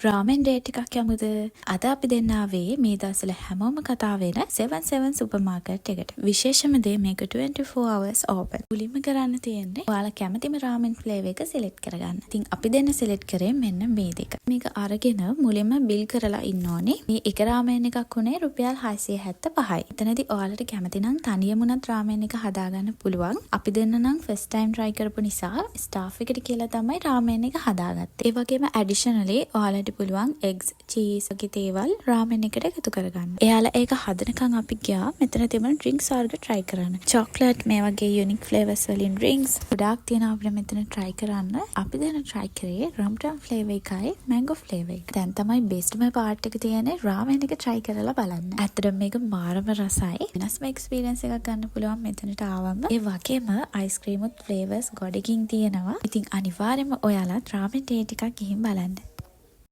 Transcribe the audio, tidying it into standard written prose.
රාමෙන් date එකක් යමුද? අද අපි දෙන්න ආවේ මේ දවස්වල හැමෝම කතා වෙන 77 සුපර් මාකට් එකට. විශේෂම දේ මේක 24 hours open. මුලින්ම කරන්න තියෙන්නේ ඔයාලා කැමතිම රාමෙන් ෆ්ලේවර් එක සිලෙක්ට් කරගන්න. ඉතින් අපි දෙන්න සිලෙක්ට් කරේ මෙන්න මේ දෙක. මේක අරගෙන මුලින්ම බිල් කරලා ඉන්න ඕනේ. මේ එක රාමෙන් එකක් උනේ රුපියල් 675යි. එතනදී ඔයාලට කැමති නම් තනියමුණත් රාමෙන් එක හදාගන්න පුළුවන්. අපි දෙන්න නම් ෆස්ට් ටයිම් try කරපු නිසා ස්ටාෆ් එකට කියලා තමයි රාමෙන් එක හදාගත්තේ. ඒ වගේම ඇඩිෂනලි ඔයාලට පුළුවන් eggs, cheese වගේ දේවල් රාමෙන් එකට එකතු කරගන්න. එයාලා ඒක හදනකම් අපි ගියා මෙතන තිබුණ drinks වර්ග try කරන්න. chocolate මේ වගේ unique flavors වලින් drinks ගොඩාක් තියෙනවා අපිට මෙතන try කරන්න. අපි දැන් try කරේ rum flavor එකයි mango flavor එක. දැන් තමයි bestම part එක තියෙන්නේ රාමෙන් එක try කරලා බලන්න. ඇත්තටම මේක මාරම රසයි. වෙනස්ම experience එකක් ගන්න පුළුවන් මෙතනට ආවම. ඒ වගේම ice cream උත් flavors ගොඩකින් තියෙනවා. ඉතින් අනිවාර්යයෙන්ම ඔයාලා රාමෙන් ටේට් එකක් ගිහින් බලන්න.